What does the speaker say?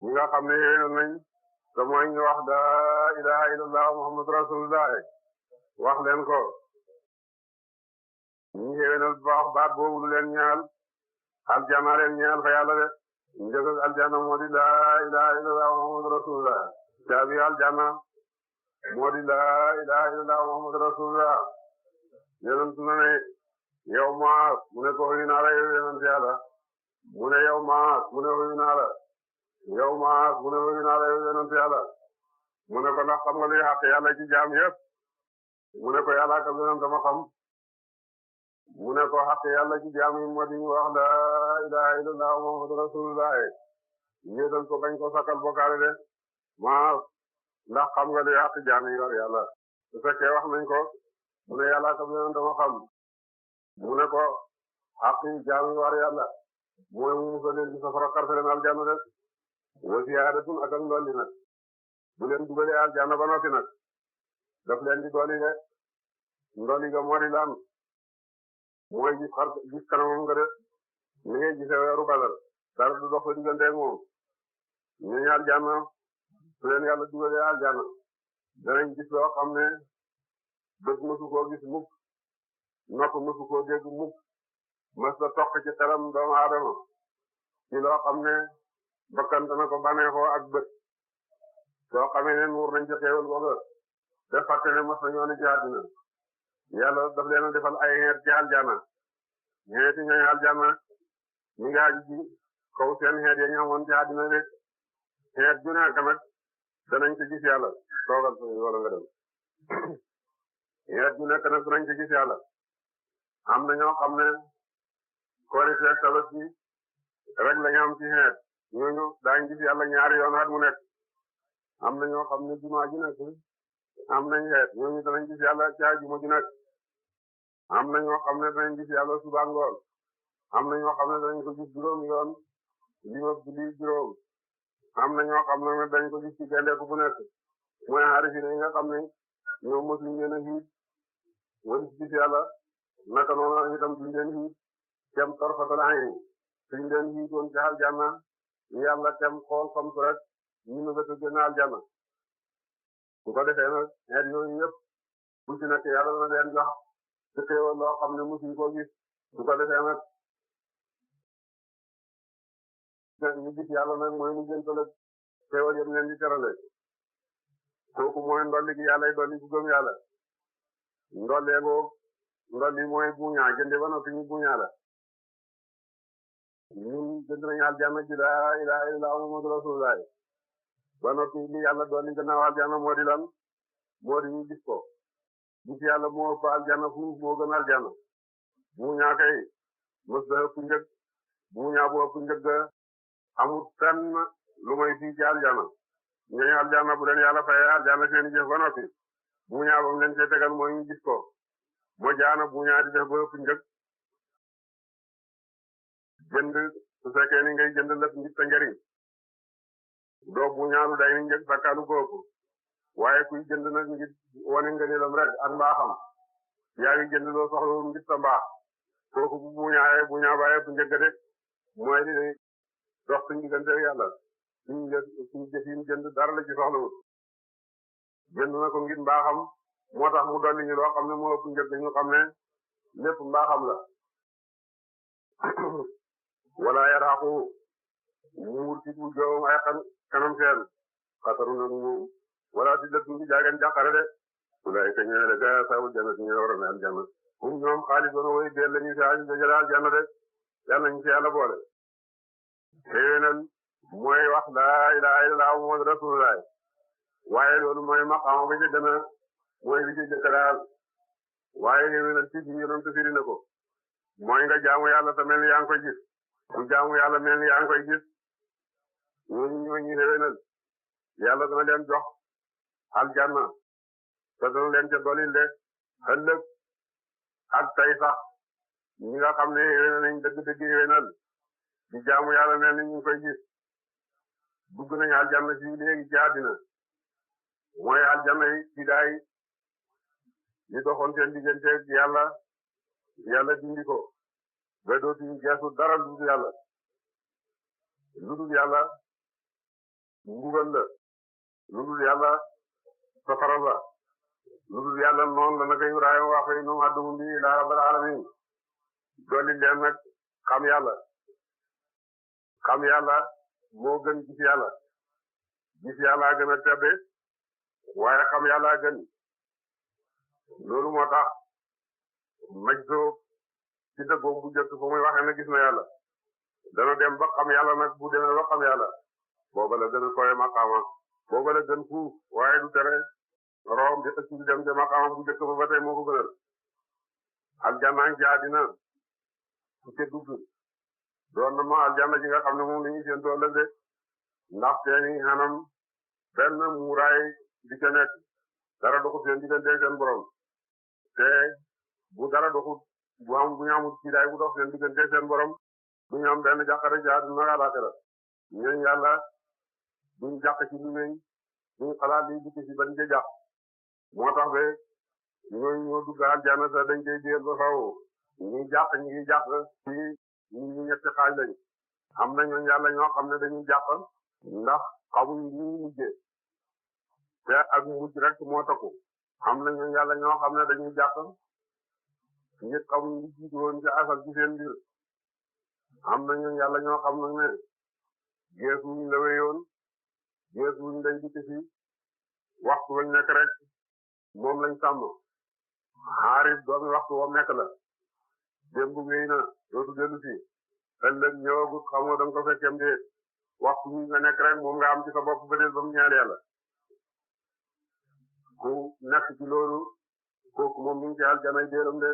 ñi nga xam ne yéen nañ te mooy ñu wax laa ilaha illallah muhammadu rasulullah wax leen ko ñi yéwénal baax baat boobu lu leen ñaal aljana leen ñaal fa yàlla de njëg aljana moo di laa ilaha illallah muhammadu rasulullah caabi aljana moo di laa ilaha illallah muhammadu rasulullah yonent na ne yow Muaz mu ne ko wuyu naa la yow yonent yàlla mu ne yow Muaz mu ne wuyu naa la yow Muaz mu ne wuyu naa la yow yonent yàlla mu ne ko ndax xam nga luy xàq yàlla ci jaam yëpp mu ne ko yàlla ak yonent dama xam mu ne ko xàq yàlla ci jaam yi moo di ñu wax laa ilaha illallah muhammadu rasulullah yéetal ko bañ ko sakkal bokkaale de Muaz ndax xam nga luy xàq jaam yi war yàlla su fekkee wax nañ ko mu ne yàlla ak yonent dama xam mu ne ko xaq yi jaam yi war yàlla mooy mu musal leen ci safara xarfe leen aljanna de wa ziyaadatun ak ndolli nag bu leen dugalee aljanna ba noppi nag daf leen di dolli de ndolli ga moo di lan mooy gis kanamam nga de ni ngay gisee weeru Badar dara du dox sa digganteeg moom ñu aljanna su leen yàlla dugalee aljanna danañ gis loo xam ne bët mësu koo gis mukk nopp mësu koo dégg mukk mës la toq ci xelam doomu aadama ci loo xam ne bakkan dana ko baneexoo ak bët soo xamee ne nuur nañ ci xéewal booba def fàtte ne mës nañoo ne ci àddina yàlla daf leen a defal ay xeet ci aljana xeeti ñooy aljana ñu ngi aju ci kaw seen xeet ya ñu amoon ci àddina rek xeet ju nekk nag danañ ci gis yàlla toogal wala nga dem xeet ju nekk nag danañ ci gis yàlla am na ñoo xam ne Korite ak Tabaski rek lañu am ci xeet ñooñu daañu gis yàlla ñaari yoon at mu nekk am na ñoo xam ne jumaa ji nekk am nañ xeet ñooñu danañ gis yàlla ci àjjuma ji nekk am na ñoo xam ne danañ gis yàlla suba ngoon am na ñoo xam ne danañ ko gis juróom yoon lima julli juróom am na ñoo xam ne dañ ko gis ci gendeeku bu nekk mooy xarit yi nga xam ne ñoom mosuñ leen a xiit wala gis yàlla naka noonu itam duñ leen xiit kem torfatal ayni suñ leen xiitoon ci aljanna yàlla kem xool comme que rek ñu ne bëgg génn aljanna su ko defee nag xeet yooyu yëpp bu ci nekk yàlla na leen jox ci xéewal loo xam ne mosuñ koo gis su ko defee nag ñu gis yàlla nag mooy mu gën tala xéewal yëpp leen di terale kooku mooy ndolli gi yàlla dolli ku gëm yàlla ndolleegoo ndolli mooy buñaa jënde ba noppi ñu buñaa la ñun jënd nañu aljanna ji laa ilaha illallah muhammadu rasulullah ba noppi li yàlla dolli gannaaw aljanna moo di lan moo di ñu gis ko gis yàlla moo ëpp aljanna fu moo gën aljanna buñaa kay mës da ëpp njëg buñaa bu ëpp njëg amul fenn lu may fii ci aljanna ñooñu aljanna bu leen yàlla fayee aljanna seen jëf ba noppi buñaa ba mu leen cee tegal mooy ñu gis ko moo jaana buñaa di def ba ëpp njëg jënd su fekkee ni ngay jënd lépp ngir sa njëriñ doo buñaalu day ni njëg sakkalu ko ëpp waaye kuy jënd nag ngir wane ngëneelam rek ak mbaaxam yaa ngi jënd loo soxla ngir sa mbaax kooku bu buñaayee buñaa ba ëpp njëg de mooy li dox suñu diggante yàlla suñu jëfin jënd dara la ci soxlawut jënd na ko ngir mbaaxam moo tax mu dolli ñu loo xam ne moo ëpp njëg ñu xam ne lépp mbaaxam la wala yaraqu muur ci bu joom ay kanam seen xataru nag mu wala si dëkk bi jaagen jàqare de ulay ka ñëwee de gaa saawul jannat ñu waroon al janna hum ñoom xaalis doona way deel lañu si aji dajale al janna de yàlla ñu ci yàlla boole xéwénal mooy wax laa ilaha illallah muhammadu rasulullah waaye loolu mooy maqaama ba ci gën a mooy li ci jëkk daal waaye xéwénal ci bi yonent firi na ko mooy nga jaamu yàlla te mel ni yaa ngi koy gis ku jaamu yàlla mel ni yaa ngi koy gis ñooñu xéwénal yàlla dana leen jox aljanna te dana leen ca dolil de ëllëg ak tey sax ñi nga xam ne xéwénal nañ dëgg-dëgg xéwénal di jaamu yàlla mel ni ñu ngi koy gis dugg nañu aljanna ci léegi ci àddina mooy aljanna yi ci gaay yi doxoon seen digganteeg yàlla dindi ko ba dootuñu geesu dara lu dul yàlla mbugal la lu dul yàlla safara la lu dul yàlla noonu la naka Ibrahima wax fay nu addum bi ila rabbil alamin dolli leen nag xam yàlla moo gën gis yàlla gën a tedde waaye xam yàlla gën loolu moo tax maj soo ci dëggoom bu jëkk fa muy waxee na gis na yàlla dana dem ba xam yàlla nag bu demee ba xam yàlla booba la gën a koy maqaama booba la gën fuuf waaye du tere room di ëcc di dem te maqaama bu jëkk ba tey moo ko gënal aljanna ci àddina su ca dugg doon na ma aljanna ji nga xam ne moom la ñuy seen doole de ndax seeni xanam benn muuraay di ca nekk dara doxut seen diggante seen borom te bu dara doxut bu ñu amul ci daay bu dox seen diggante seen borom du ñu am benn jàqare ci àdduna ak àllaaxira ñooñu yàlla duñ jàq ci lu wéy duñ xalaat li dugg ci bañ ca jàq moo tax ba ñooñu ñoo dugg aljanna sa dañ koy jéem ba faw ñi jàq ci ñu ñetti xaaj lañ am na ñooñu yàlla ñoo xam ne dañuy jàq ndax xamuñ li ñu mujjee te ak mujj rek moo takku am na ñooñu yàlla ñoo xam ne dañuy jàq ñit xamuñ li jiitu woon ci asal ci seen mbir am na ñooñu yàlla ñoo xam nag ne geesuñ la wéyoon geesuñ dañ dikk ci waxtu wañ nekk rek moom lañ sàmm xaarit doomi waxtu wam nekk la démb wéy na dootu dellu si ëllëg ñëwagut xamoo danga ko fekkem de waxtu wi nga nekk rek moom nga am ci sa bopp ba del ba mu ñaar yàlla ku nekk ci loolu kooku moom mi ngi ci aljanay déeram de